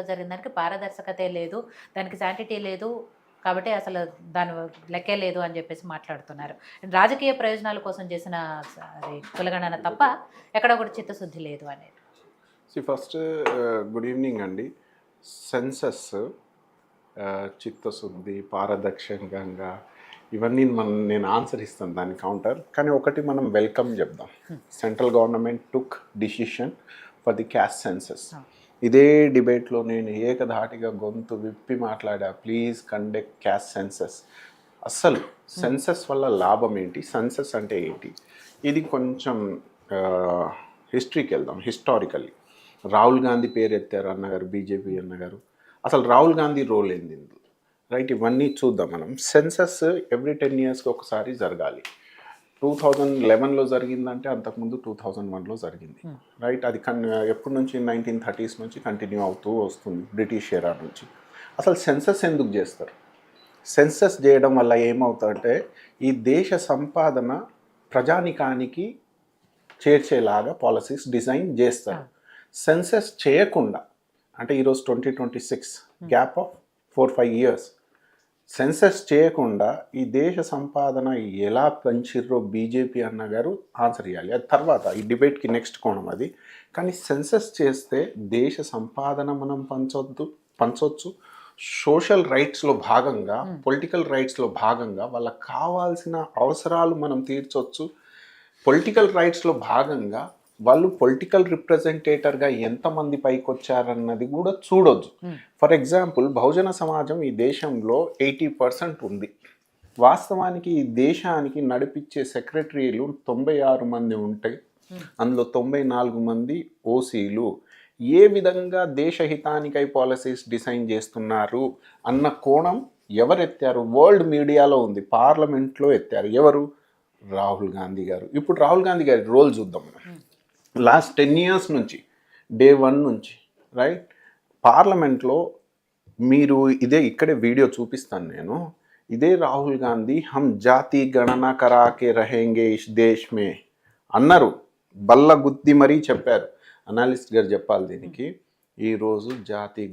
జరిగిన దానికి పారదర్శకతే లేదు. దానికి శాంటిటీ లేదు. కాబట్టి అసలు దాని లెక్కే లేదు అని జెప్పేసి మాట్లాడుతున్నారు. రాజకీయ ప్రయోజనాల కోసం చేసిన అది కులగణన తప్ప ఎక్కడ కూడా చిత్తశుద్ధి లేదు అనేది. ఫస్ట్ గుడ్ ఈవినింగ్ అండి. సెన్సస్ చిత్తశుద్ధి, పారదర్శకంగా ఇవన్నీ నేను ఆన్సర్ ఇస్తాను దాని కౌంటర్. కానీ ఒకటి మనం వెల్కమ్ చెప్దాం. Central government took decision for the caste census. ఇదే డిబేట్లో నేను ఏకధాటిగా గొంతు విప్పి మాట్లాడా, ప్లీజ్ కండక్ట్ క్యాస్ట్ సెన్సస్. అస్సలు సెన్సస్ వల్ల లాభం ఏంటి, సెన్సస్ అంటే ఏంటి, ఇది కొంచెం హిస్టరీకి వెళ్దాం. హిస్టారికల్లీ రాహుల్ గాంధీ పేరు ఎత్తారు అన్నగారు, బీజేపీ అన్నగారు. అసలు రాహుల్ గాంధీ రోల్ ఏంది రైట్, ఇవన్నీ చూద్దాం మనం. సెన్సస్ ఎవ్రీ 10 yearsకి ఒకసారి జరగాలి. 2011లో జరిగిందంటే అంతకుముందు 2001లో జరిగింది రైట్. అది ఎప్పటి నుంచి 1930s నుంచి కంటిన్యూ అవుతూ వస్తుంది, బ్రిటిష్ ఎరా నుంచి. అసలు సెన్సస్ ఎందుకు చేస్తారు? సెన్సస్ చేయడం వల్ల ఏమవుతుందంటే ఈ దేశ సంపాదన ప్రజానికానికి చేర్చేలాగా పాలసీస్ డిజైన్ చేస్తారు. సెన్సస్ చేయకుండా అంటే ఈరోజు 2026 గ్యాప్ ఆఫ్ 4-5 years సెన్సస్ చేయకుండా ఈ దేశ సంపాదన ఎలా పెంచిర్రో బీజేపీ అన్నగారు ఆన్సర్ ఇవ్వాలి. అది తర్వాత ఈ డిబేట్కి నెక్స్ట్ కోణం అది. కానీ సెన్సస్ చేస్తే దేశ సంపాదన మనం పంచవచ్చు. సోషల్ రైట్స్లో భాగంగా, పొలిటికల్ రైట్స్లో భాగంగా వాళ్ళకి కావాల్సిన అవసరాలు మనం తీర్చవచ్చు. పొలిటికల్ రైట్స్లో భాగంగా వాళ్ళు పొలిటికల్ రిప్రజెంటేటర్గా ఎంతమంది పైకి వచ్చారన్నది కూడా చూడొచ్చు. ఫర్ ఎగ్జాంపుల్ బహుజన సమాజం ఈ దేశంలో 80% ఉంది. వాస్తవానికి ఈ దేశానికి నడిపించే సెక్రటరీలు 96 మంది ఉంటాయి. అందులో 94 మంది ఓసీలు. ఏ విధంగా దేశహితానికై పాలసీస్ డిజైన్ చేస్తున్నారు అన్న కోణం ఎవరెత్తారు? వరల్డ్ మీడియాలో ఉంది, పార్లమెంట్లో ఎత్తారు. ఎవరు? రాహుల్ గాంధీ గారు. ఇప్పుడు రాహుల్ గాంధీ గారి రోల్ చూద్దాం మనం. లాస్ట్ 10 years నుంచి, డే 1 నుంచి రైట్, పార్లమెంట్లో మీరు ఇక్కడే వీడియో చూపిస్తాను నేను. ఇదే రాహుల్ గాంధీ హమ్ జాతి గణన కరాకే రహేంగే ఇస్ దేశ్ మే అన్నారు. బల్ల గుద్ది మరీ చెప్పారు. అనాలిస్ట్ గారు చెప్పాలి దీనికి. ఈరోజు జాతి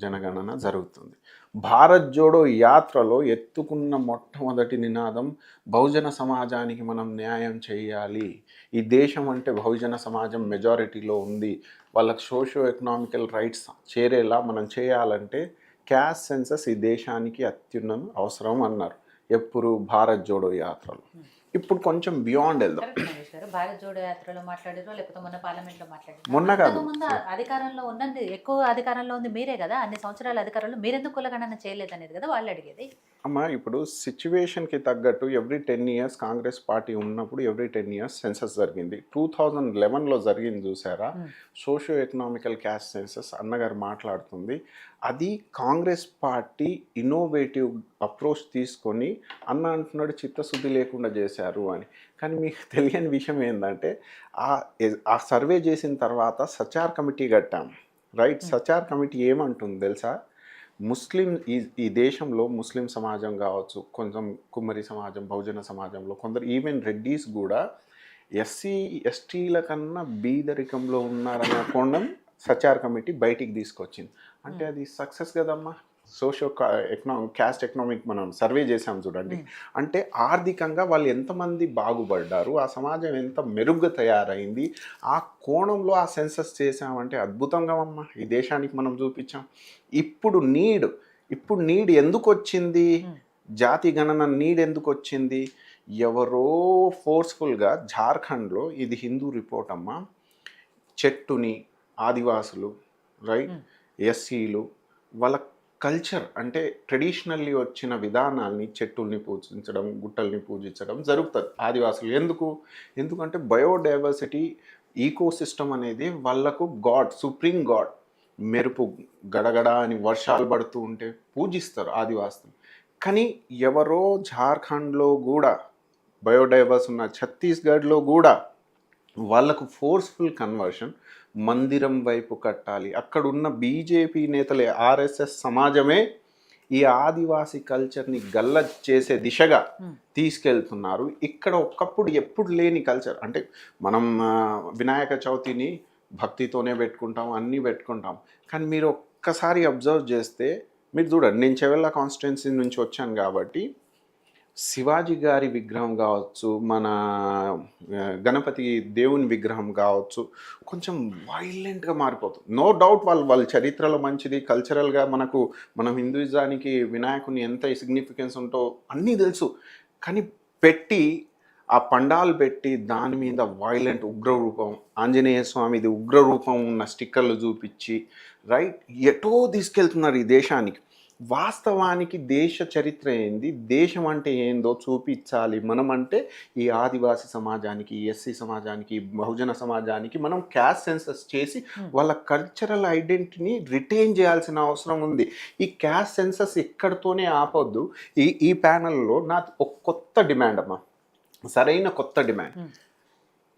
జనగణన జరుగుతుంది. భారత్ జోడో యాత్రలో ఎత్తుకున్న మొట్టమొదటి నినాదం బహుజన సమాజానికి మనం న్యాయం చేయాలి. ఈ దేశం అంటే బహుజన సమాజం మెజారిటీలో ఉంది, వాళ్ళకి సోషియో ఎకనామికల్ రైట్స్ చేరేలా మనం చేయాలంటే క్యాస్ట్ సెన్సస్ ఈ దేశానికి అత్యున్నత అవసరం అన్నారు. ఎప్పుడు? భారత్ జోడో యాత్రలో. ఇప్పుడు కొంచెం బియాండ్ వెళ్దాం. భారత్ జోడో యాత్రలో మాట్లాడారో లేకపోతే మొన్న పార్లమెంట్లో మాట్లాడారు. మొన్న కాదు, ముందు అధికారంలో ఉన్నది, ఎక్కువ అధికారంలో ఉంది మీరే కదా, అన్ని సంవత్సరాల అధికారంలో మీరెందుకు కులగణన చేయలేదు అనేది కదా వాళ్ళు అడిగేది. అమ్మా, ఇప్పుడు సిచ్యువేషన్కి తగ్గట్టు ఎవ్రీ 10 years కాంగ్రెస్ పార్టీ ఉన్నప్పుడు ఎవ్రీ 10 years సెన్సస్ జరిగింది. 2011లో జరిగింది చూసారా, సోషియో ఎకనామికల్ క్యాస్ట్ సెన్సస్ అన్నగారు మాట్లాడుతుంది. అది కాంగ్రెస్ పార్టీ ఇన్నోవేటివ్ అప్రోచ్ తీసుకొని అన్న అంటున్నాడు చిత్తశుద్ధి లేకుండా చేశారు అని. కానీ మీకు తెలియని విషయం ఏంటంటే ఆ సర్వే చేసిన తర్వాత సచార్ కమిటీ కట్టాం రైట్. సచార్ కమిటీ ఏమంటుంది తెలుసా? ముస్లిం ఈ దేశంలో ముస్లిం సమాజం కావచ్చు, కొంచెం కుమ్మరి సమాజం, బహుజన సమాజంలో కొందరు, ఈవెన్ రెడ్డీస్ కూడా ఎస్సీ ఎస్టీల కన్నా బీదరికంలో ఉన్నారన్న కోణం సచార్ కమిటీ బయటికి తీసుకొచ్చింది. అంటే అది సక్సెస్ కదమ్మా. సోషియో క్యాస్ట్ ఎకనామిక్ మనం సర్వే చేసాం చూడండి. అంటే ఆర్థికంగా వాళ్ళు ఎంతమంది బాగుపడ్డారు, ఆ సమాజం ఎంత మెరుగ్గా తయారైంది, ఆ కోణంలో ఆ సెన్సస్ చేసామంటే అద్భుతంగా అమ్మ ఈ దేశానికి మనం చూపించాం. ఇప్పుడు నీడ్ ఎందుకు వచ్చింది? జాతి గణన నీడ్ ఎందుకు వచ్చింది? ఎవరో ఫోర్స్ఫుల్గా జార్ఖండ్లో, ఇది హిందూ రిపోర్ట్ అమ్మ, చెట్టుని ఆదివాసులు రైట్, ఎస్సీలు వాళ్ళ కల్చర్ అంటే ట్రెడిషనల్లీ వచ్చిన విధానాల్ని, చెట్టుల్ని పూజించడం, గుట్టల్ని పూజించడం జరుగుతుంది ఆదివాసులు. ఎందుకంటే బయోడైవర్సిటీ ఈకోసిస్టమ్ అనేది వాళ్ళకు గాడ్, సుప్రీం గాడ్. మెరుపు గడగడ అని వర్షాలు పడుతూ ఉంటే పూజిస్తారు ఆదివాసులు. కానీ ఎవరో జార్ఖండ్లో కూడా బయోడైవర్స్ ఉన్న, ఛత్తీస్గఢ్లో కూడా వాళ్ళకు ఫోర్స్ఫుల్ కన్వర్షన్, మందిరం వైపు కట్టాలి. అక్కడున్న బీజేపీ నేతలే, ఆర్ఎస్ఎస్ సమాజమే ఈ ఆదివాసీ కల్చర్ని గల్ల చేసే దిశగా తీసుకెళ్తున్నారు. ఇక్కడ ఒకప్పుడు ఎప్పుడు లేని కల్చర్. అంటే మనం వినాయక చవితిని భక్తితోనే పెట్టుకుంటాం, అన్నీ పెట్టుకుంటాం. కానీ మీరు ఒక్కసారి అబ్జర్వ్ చేస్తే మీరు చూడండి, నేను చెవెళ్ళ కాన్స్టిట్యున్సీ నుంచి వచ్చాను కాబట్టి శివాజీ గారి విగ్రహం కావచ్చు, మన గణపతి దేవుని విగ్రహం కావచ్చు, కొంచెం వైలెంట్గా మారిపోతుంది. నో డౌట్ వాళ్ళ చరిత్రలో మంచిది, కల్చరల్గా మనం హిందూయిజానికి వినాయకుని ఎంత సిగ్నిఫికెన్స్ ఉంటో అన్నీ తెలుసు. కానీ పెట్టి ఆ పండాలు పెట్టి దాని మీద వైలెంట్ ఉగ్రరూపం, ఆంజనేయ స్వామిది ఉగ్రరూపం ఉన్న స్టిక్కర్లు చూపించి రైట్ ఎటో తీసుకెళ్తున్నారు ఈ దేశానికి. వాస్తవానికి దేశ చరిత్ర ఏంది, దేశం అంటే ఏందో చూపించాలి. మనం అంటే ఈ ఆదివాసీ సమాజానికి, ఎస్సీ సమాజానికి, బహుజన సమాజానికి మనం క్యాస్ట్ సెన్సస్ చేసి వాళ్ళ కల్చరల్ ఐడెంటిటీని రిటైన్ చేయాల్సిన అవసరం ఉంది. ఈ క్యాస్ట్ సెన్సస్ ఎక్కడితోనే ఆపొద్దు. ఈ ప్యానల్లో నాకు ఒక కొత్త డిమాండ్ అమ్మా, సరైన కొత్త డిమాండ్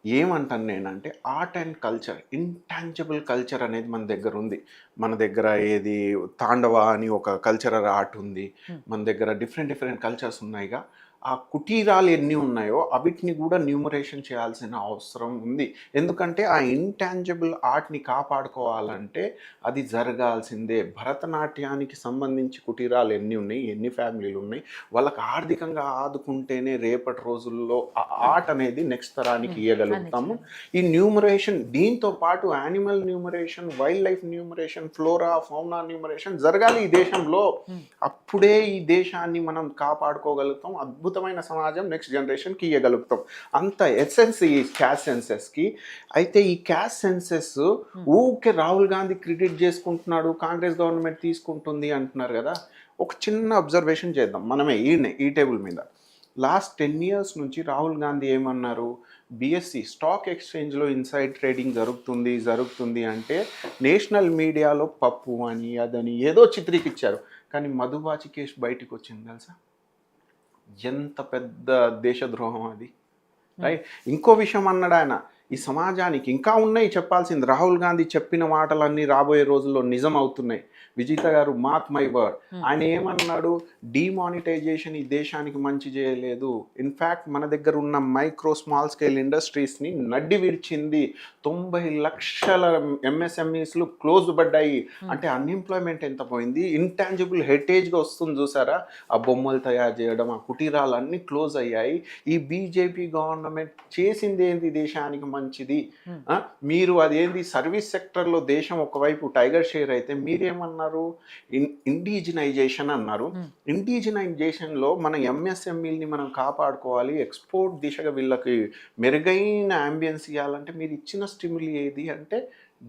ఏమంటాను నేనంటే, art and culture, intangible culture అనేది మన దగ్గర ఉంది. మన దగ్గర ఏది తాండవ అని ఒక కల్చరల్ ఆర్ట్ ఉంది, మన దగ్గర డిఫరెంట్ కల్చర్స్ ఉన్నాయిగా. ఆ కుటీరాలు ఎన్ని ఉన్నాయో అవిటిని కూడా న్యూమరేషన్ చేయాల్సిన అవసరం ఉంది. ఎందుకంటే ఆ ఇంటాంజిబుల్ ఆర్ట్ని కాపాడుకోవాలంటే అది జరగాల్సిందే. భరతనాట్యానికి సంబంధించి కుటీరాలు ఎన్ని ఉన్నాయి, ఎన్ని ఫ్యామిలీలు ఉన్నాయి, వాళ్ళకి ఆర్థికంగా ఆదుకుంటేనే రేపటి రోజుల్లో ఆ ఆర్ట్ అనేది నెక్స్ట్ తరానికి ఇవ్వగలుగుతాము. ఈ న్యూమరేషన్, దీంతో పాటు animal numeration, wild life numeration, flora fauna numeration జరగాలి ఈ దేశంలో. అప్పుడే ఈ దేశాన్ని మనం కాపాడుకోగలుగుతాం, అద్భుతమైన సమాజం నెక్స్ట్ జనరేషన్కి ఇవ్వగలుగుతాం. అంత ఎసెన్స్ ఈ క్యాస్ట్ సెన్సెస్కి. అయితే ఈ క్యాస్ట్ సెన్సెస్ ఊకే రాహుల్ గాంధీ క్రెడిట్ చేసుకుంటున్నాడు, కాంగ్రెస్ గవర్నమెంట్ తీసుకుంటుంది అంటున్నారు కదా. ఒక చిన్న అబ్జర్వేషన్ చేద్దాం మనమే ఈ టేబుల్ మీద. లాస్ట్ 10 years నుంచి రాహుల్ గాంధీ ఏమన్నారు, బిఎస్సి స్టాక్ ఎక్స్చేంజ్లో ఇన్సైడ్ ట్రేడింగ్ జరుగుతుంది అంటే నేషనల్ మీడియాలో పప్పు అని అదని ఏదో చిత్రీకిచ్చారు. కానీ మధుబాచి కేసు బయటికి వచ్చింది తెలుసా, ఎంత పెద్ద దేశద్రోహం అది. రైట్. ఇంకో విషయం అన్నాడు ఆయన, ఈ సమాజానికి ఇంకా ఉన్నాయి చెప్పాల్సింది. రాహుల్ గాంధీ చెప్పిన మాటలన్నీ రాబోయే రోజుల్లో నిజం అవుతున్నాయి. విజిత గారు, మార్క్ మై వర్డ్. ఆయన ఏమన్నాడు, డిమానిటైజేషన్ ఈ దేశానికి మంచి చేయలేదు, ఇన్ఫ్యాక్ట్ మన దగ్గర ఉన్న మైక్రో స్మాల్ స్కేల్ ఇండస్ట్రీస్ని నడ్డి విరిచింది, 90 లక్షల ఎంఎస్ఎంఈస్లు క్లోజ్ పడ్డాయి. అంటే అన్ఎంప్లాయ్మెంట్ ఎంత పోయింది, ఇంటాంజిబుల్ హెరిటేజ్గా వస్తుంది చూసారా, ఆ బొమ్మలు తయారు చేయడం, ఆ కుటీరాలు అన్నీ క్లోజ్ అయ్యాయి. ఈ బీజేపీ గవర్నమెంట్ చేసింది ఏంది దేశానికి మంచిది? మీరు అదేంది సర్వీస్ సెక్టర్లో దేశం ఒకవైపు టైగర్ షేర్ అయితే మీరేమన్నారు, ఇండిజినైజేషన్ అన్నారు. ఇండిజినైజేషన్లో మన ఎంఎస్ఎంఈని మనం కాపాడుకోవాలి, ఎక్స్పోర్ట్ దిశగా వీళ్ళకి మెరుగైన అంబియన్స్ ఇవ్వాలంటే మీరు ఇచ్చిన స్టిమ్యులీ ఏది అంటే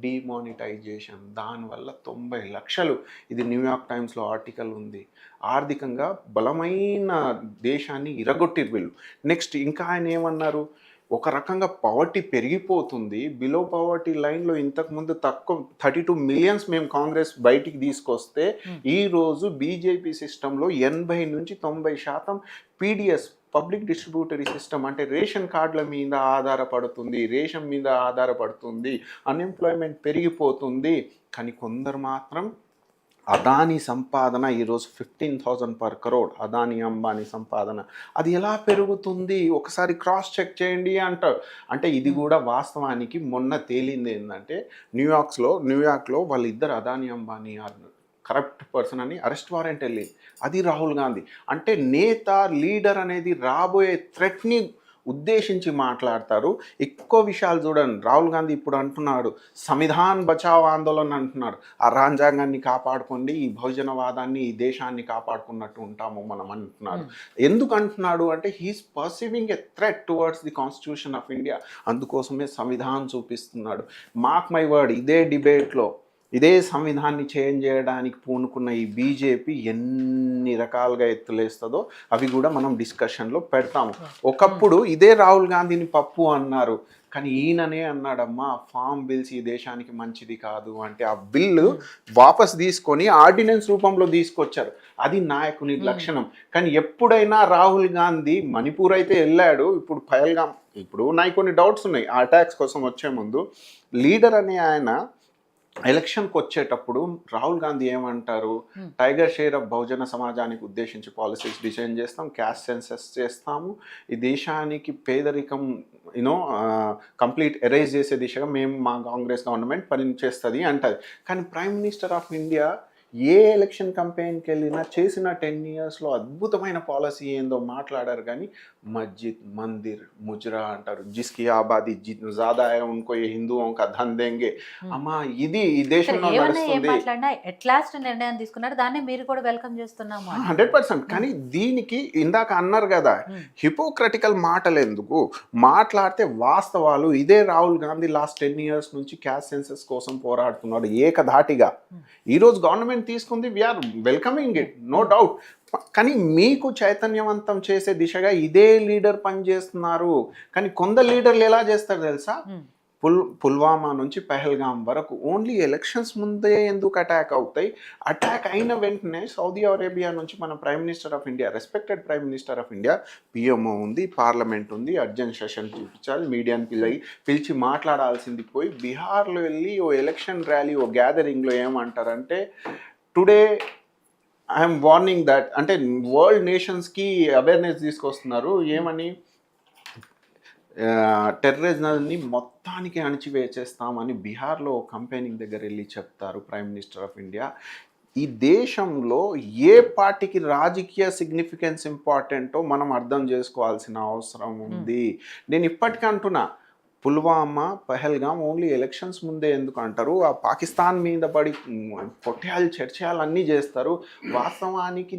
డిమానిటైజేషన్. దానివల్ల 90 లక్షలు, ఇది న్యూయార్క్ టైమ్స్లో ఆర్టికల్ ఉంది, ఆర్థికంగా బలమైన దేశాన్ని ఇరగొట్టిరు వీళ్ళు. నెక్స్ట్ ఇంకా ఆయన ఏమన్నారు, ఒక రకంగా పవర్టీ పెరిగిపోతుంది, బిలో పవర్టీ లైన్లో ఇంతకుముందు తక్కువ 32 million మేము కాంగ్రెస్ బయటికి తీసుకొస్తే ఈరోజు బీజేపీ సిస్టంలో 80 నుంచి 90% పీడిఎస్, పబ్లిక్ డిస్ట్రిబ్యూటరీ సిస్టమ్, అంటే రేషన్ కార్డుల మీద ఆధారపడుతుంది, అన్ఎంప్లాయ్మెంట్ పెరిగిపోతుంది. కానీ కొందరు మాత్రం అదానీ సంపాదన ఈరోజు 15,000 per crore, అదానీ అంబానీ సంపాదన అది ఎలా పెరుగుతుంది ఒకసారి క్రాస్ చెక్ చేయండి అంటారు. అంటే ఇది కూడా వాస్తవానికి మొన్న తేలింది ఏంటంటే, న్యూయార్క్లో వాళ్ళిద్దరు అదానీ అంబానీ కరప్ట్ పర్సన్ అని అరెస్ట్ వారెంట్ వెళ్ళింది. అది రాహుల్ గాంధీ. అంటే నేత, లీడర్ అనేది రాబోయే థ్రెట్ని ఉద్దేశించి మాట్లాడతారు. ఎక్కువ విషయాలు చూడండి, రాహుల్ గాంధీ ఇప్పుడు అంటున్నాడు సంవిధాన్ బచావ్ ఆందోళన అంటున్నాడు, ఆ రాజ్యాంగాన్ని కాపాడుకోండి, ఈ బహుజనవాదాన్ని, ఈ దేశాన్ని కాపాడుకున్నట్టు ఉంటాము మనం అంటున్నాడు. ఎందుకు అంటున్నాడు అంటే he is perceiving a threat towards the constitution of India. అందుకోసమే సంవిధానం చూపిస్తున్నాడు. మార్క్ మై వర్డ్, ఇదే డిబేట్లో ఇదే సంవిధాన్ని చేంజ్ చేయడానికి పూనుకున్న ఈ బీజేపీ ఎన్ని రకాలుగా ఎత్తులేస్తుందో అవి కూడా మనం డిస్కషన్లో పెడతాము. ఒకప్పుడు ఇదే రాహుల్ గాంధీని పప్పు అన్నారు, కానీ ఈయననే అన్నాడమ్మా ఫామ్ బిల్స్ ఈ దేశానికి మంచిది కాదు అంటే ఆ బిల్లు వాపస్ తీసుకొని ఆర్డినెన్స్ రూపంలో తీసుకొచ్చారు. అది నాయకుని లక్షణం. కానీ ఎప్పుడైనా రాహుల్ గాంధీ మణిపూర్ అయితే వెళ్ళాడు, ఇప్పుడు నాకు కొన్ని డౌట్స్ ఉన్నాయి ఆ అటాక్స్ కోసం వచ్చే ముందు. లీడర్ అనే ఆయన ఎలక్షన్కి వచ్చేటప్పుడు రాహుల్ గాంధీ ఏమంటారు, టైగర్ షేర్ ఆఫ్ బహుజన సమాజానికి ఉద్దేశించి పాలసీస్ డిజైన్ చేస్తాం, క్యాస్ట్ సెన్సెస్ చేస్తాము, ఈ దేశానికి పేదరికం కంప్లీట్ ఎరేజ్ చేసే దిశగా మేము మా కాంగ్రెస్ గవర్నమెంట్ పనిచేస్తుంది అంటది. కానీ ప్రైమ్ మినిస్టర్ ఆఫ్ ఇండియా ఏ ఎలక్షన్ కంపెయిన్కి వెళ్ళినా చేసిన 10 yearsలో అద్భుతమైన పాలసీ ఏందో మాట్లాడారు. కానీ మస్జిద్, మందిర్, ముజ్రా అంటారు, జిస్కి ఆబాదీ జ్యాదా హై ఉన్కో ఏ హిందువుం కా ధన్ దేంగే. అమ్మా ఇది ఈ దేశంలో నడుస్తుంది. ఎట్లాస్ట్ నిర్ణయం తీసుకున్నారు, దాన్ని మీరు కూడా వెల్కమ్ చేస్తున్నాము 100%. కానీ దీనికి ఇందాక అన్నారు కదా, హిపోక్రటికల్ మాటలు ఎందుకు మాట్లాడితే వాస్తవాలు. ఇదే రాహుల్ గాంధీ లాస్ట్ 10 years నుంచి క్యాస్ట్ సెన్సెస్ కోసం పోరాడుతున్నాడు ఏకధాటిగా. ఈరోజు గవర్నమెంట్ తీసుకుంది, we are welcoming it, no doubt. కానీ మీకు చైతన్యవంతం చేసే దిశగా ఇదే లీడర్ పనిచేస్తున్నారు. కానీ కొందరు లీడర్లు ఎలా చేస్తారు తెలుసా, పుల్వామా నుంచి పెహల్గాం వరకు ఓన్లీ ఎలక్షన్స్ ముందే ఎందుకు అటాక్ అవుతాయి? అటాక్ అయిన వెంటనే సౌదీ అరేబియా నుంచి మన prime minister of India, respected prime minister of India, PMO ఉంది, పార్లమెంట్ ఉంది, అర్జెంట్ సెషన్ చూపించాలి, మీడియాని పిలిచి మాట్లాడాల్సింది పోయి బీహార్లో వెళ్ళి ఓ ఎలక్షన్ ర్యాలీ, ఓ గ్యాదరింగ్లో ఏమంటారంటే, టుడే ఐఎమ్ వార్నింగ్ దట్, అంటే వరల్డ్ నేషన్స్కి అవేర్నెస్ తీసుకొస్తున్నారు. ఏమని, టెర్రరిజంని మొత్తానికి అణిచివేచేస్తామని బీహార్లో కంపెయినింగ్ దగ్గర వెళ్ళి చెప్తారు ప్రైమ్ మినిస్టర్ ఆఫ్ ఇండియా. ఈ దేశంలో ఏ పార్టీకి రాజకీయ సిగ్నిఫికెన్స్ ఇంపార్టెంటో మనం అర్థం చేసుకోవాల్సిన అవసరం ఉంది. నేను ఇప్పటికీ అంటున్నా, పుల్వామా, పహల్గాం ఓన్లీ ఎలక్షన్స్ ముందే ఎందుకు అంటారు? ఆ పాకిస్తాన్ మీద పడి కొట్టేయాలి, చర్చయాలు అన్నీ చేస్తారు. వాస్తవానికి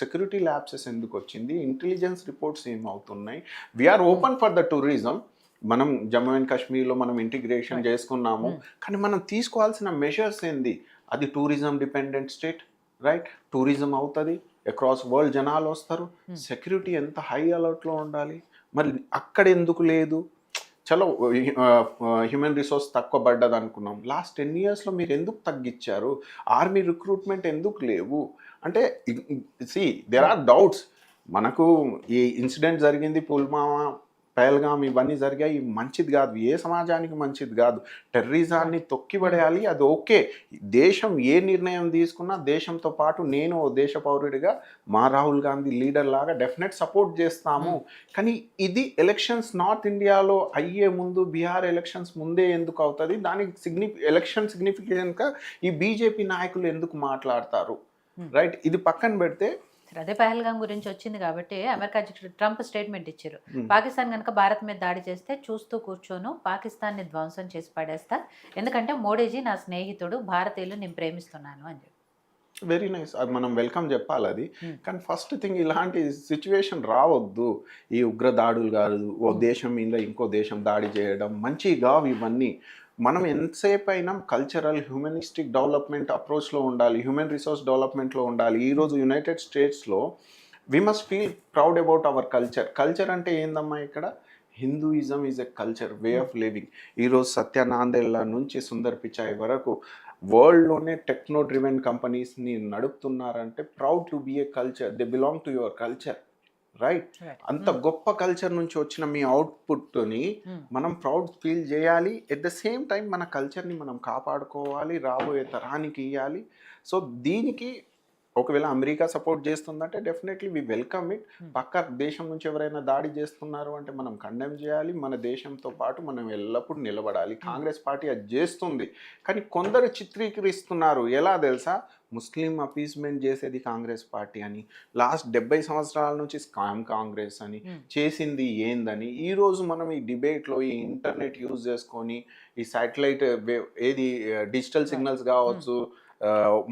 సెక్యూరిటీ ల్యాప్సెస్ ఎందుకు వచ్చింది? ఇంటెలిజెన్స్ రిపోర్ట్స్ ఏమవుతున్నాయి? We're open for the tourism. మనం జమ్మూ అండ్ కాశ్మీర్లో మనం ఇంటిగ్రేషన్ చేసుకున్నాము, కానీ మనం తీసుకోవాల్సిన మెషర్స్ ఏంది? అది tourism dependent state, right? Tourism అవుతుంది, అక్రాస్ వరల్డ్ జనాలు వస్తారు, సెక్యూరిటీ ఎంత హై అలర్ట్లో ఉండాలి. మరి అక్కడ ఎందుకు లేదు? చలో హ్యూమన్ రిసోర్స్ తక్కువ పడ్డది అనుకున్నాం, లాస్ట్ 10 yearsలో మీరు ఎందుకు తగ్గించారు? ఆర్మీ రిక్రూట్మెంట్ ఎందుకు లేవు? అంటే దేర్ ఆర్ డౌట్స్. మనకు ఈ ఇన్సిడెంట్ జరిగింది, పుల్వామా, పహల్గాం, ఇవన్నీ జరిగాయి, మంచిది కాదు, ఏ సమాజానికి మంచిది కాదు. టెర్రరిజాన్ని తొక్కిపడేయాలి, అది ఓకే. దేశం ఏ నిర్ణయం తీసుకున్నా దేశంతో పాటు నేను ఓ దేశ పౌరుడిగా మా రాహుల్ గాంధీ లీడర్ లాగా డెఫినెట్ సపోర్ట్ చేస్తాము. కానీ ఇది ఎలక్షన్స్ నార్త్ ఇండియాలో అయ్యే ముందు, బీహార్ ఎలక్షన్స్ ముందే ఎందుకు అవుతుంది? దానికి ఎలక్షన్ సిగ్నిఫికెంట్గా ఈ బీజేపీ నాయకులు ఎందుకు మాట్లాడతారు, రైట్? ఇది పక్కన పెడితే, అదే పహల్గాం గురించి వచ్చింది కాబట్టి అమెరికా అధ్యక్షుడు ట్రంప్ స్టేట్మెంట్ ఇచ్చారు, పాకిస్తాన్ కనుక భారత్ మీద దాడి చేస్తే చూస్తూ కూర్చోను, పాకిస్తాన్ని ధ్వంసం చేసి పడేస్తా, ఎందుకంటే మోడీజీ నా స్నేహితుడు, భారతీయులు నేను ప్రేమిస్తున్నాను అని చెప్పి. వెరీ నైస్, అది మనం వెల్కమ్ చెప్పాలి అది. కానీ ఫస్ట్ థింగ్, ఇలాంటి సిచ్యువేషన్ రావద్దు. ఈ ఉగ్రదాడులు కాదు, ఓ దేశం మీద ఇంకో దేశం దాడి చేయడం మంచిగా, ఇవన్నీ మనం ఎంతసేపు అయినా కల్చరల్ హ్యూమనిస్టిక్ డెవలప్మెంట్ అప్రోచ్లో ఉండాలి, హ్యూమన్ రిసోర్స్ డెవలప్మెంట్లో ఉండాలి. ఈరోజు యునైటెడ్ స్టేట్స్లో we must feel proud about our culture. Culture అంటే ఏందమ్మా ఇక్కడ? Hinduism is a culture, way of living. ఈరోజు సత్యనాందేళ్ల నుంచి సుందర్ పిచాయ్ వరకు వరల్డ్లోనే techno driven కంపెనీస్ని నడుపుతున్నారంటే proud to be A culture, they belong to your culture, right? అంత గొప్ప కల్చర్ నుంచి వచ్చిన మీ అవుట్పుట్ని మనం ప్రౌడ్ ఫీల్ చేయాలి. ఎట్ ద సేమ్ టైం మన కల్చర్ని మనం కాపాడుకోవాలి, రాబోయే తరానికి ఇవ్వాలి. సో దీనికి ఒకవేళ అమెరికా సపోర్ట్ చేస్తుందంటే డెఫినెట్లీ వి వెల్కమ్ ఇట్. పక్క దేశం నుంచి ఎవరైనా దాడి చేస్తున్నారు అంటే మనం కండెమ్ చేయాలి, మన దేశంతో పాటు మనం ఎల్లప్పుడూ నిలబడాలి. కాంగ్రెస్ పార్టీ అది చేస్తుంది, కానీ కొందరు చిత్రీకరిస్తున్నారు. ఎలా తెలుసా? ముస్లిం అపీస్మెంట్ చేసేది కాంగ్రెస్ పార్టీ అని, లాస్ట్ 70 సంవత్సరాల నుంచి స్కామ్ కాంగ్రెస్ అని, చేసింది ఏందని. ఈరోజు మనం ఈ డిబేట్లో ఈ ఇంటర్నెట్ యూజ్ చేసుకొని ఈ శాటిలైట్ వేవ్, ఏది డిజిటల్ సిగ్నల్స్ కావచ్చు,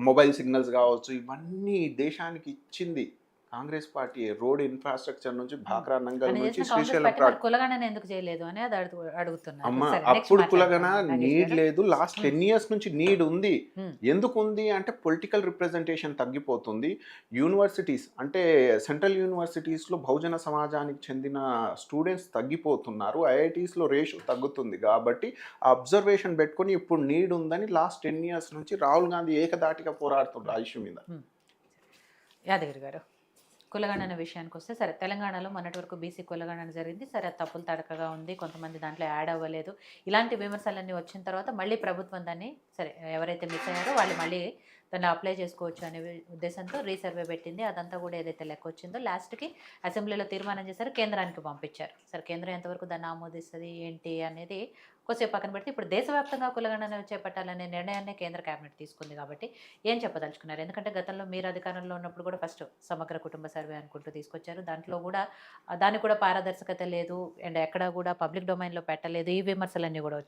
మొబైల్ సిగ్నల్స్ కావచ్చు, ఇవన్నీ దేశానికి ఇచ్చింది కాంగ్రెస్ పార్టీ. రోడ్ ఇన్ఫ్రాస్ట్రక్చర్ నుంచి భాక్రా నంగల్ నుంచి శ్రీశైలం ఎందుకు చేయలేదు అని అది అడుగుతున్నారు. అమ్మ, అప్పుడు కులగన నీడ్ లేదు, లాస్ట్ 10 years నుంచి నీడ్ ఉంది. ఎందుకు ఉంది అంటే పొలిటికల్ రిప్రజెంటేషన్ తగ్గిపోతుంది. యూనివర్సిటీస్ అంటే సెంట్రల్ యూనివర్సిటీస్లో బహుజన సమాజానికి చెందిన స్టూడెంట్స్ తగ్గిపోతున్నారు, ఐఐటీస్లో రేషియో తగ్గుతుంది. కాబట్టి ఆ అబ్జర్వేషన్ పెట్టుకొని ఇప్పుడు నీడ్ ఉందని లాస్ట్ 10 years నుంచి రాహుల్ గాంధీ ఏకదాటిగా పోరాడుతున్నారు ఆ ఇష్యూ మీద. యాదగిరి గారు, కులగణన విషయానికి వస్తే సరే తెలంగాణలో మొన్నటి వరకు బీసీ కులగణన జరిగింది. సరే అది తప్పులు తడకగా ఉంది. కొంతమంది దాంట్లో యాడ్ అవ్వలేదు. ఇలాంటి విమర్శలన్నీ వచ్చిన తర్వాత మళ్ళీ ప్రభుత్వం దాన్ని సరే ఎవరైతే మిస్ అయ్యారో వాళ్ళు మళ్ళీ దాన్ని అప్లై చేసుకోవచ్చు అనే ఉద్దేశంతో రీసర్వే పెట్టింది. అదంతా కూడా ఏదైతే లెక్క వచ్చిందో లాస్ట్కి అసెంబ్లీలో తీర్మానం చేశారు, కేంద్రానికి పంపించారు. సరే కేంద్రం ఎంతవరకు దాన్ని ఆమోదిస్తుంది ఏంటి అనేది కొద్దిసేపు పక్కన పెడితే ఇప్పుడు దేశవ్యాప్తంగా కులగణన చేపట్టాలనే నిర్ణయాన్ని కేంద్ర కేబినెట్ తీసుకుంది కాబట్టి ఏం చెప్పదలుచుకున్నారు? ఎందుకంటే గతంలో మీరు అధికారంలో ఉన్నప్పుడు కూడా ఫస్ట్ సమగ్ర కుటుంబ సర్వే అనుకుంటూ తీసుకొచ్చారు. దాంట్లో కూడా దానికి కూడా పారదర్శకత లేదు అండ్ ఎక్కడ కూడా పబ్లిక్ డొమైన్లో పెట్టలేదు. ఈ విమర్శలన్నీ కూడా వచ్చాయి.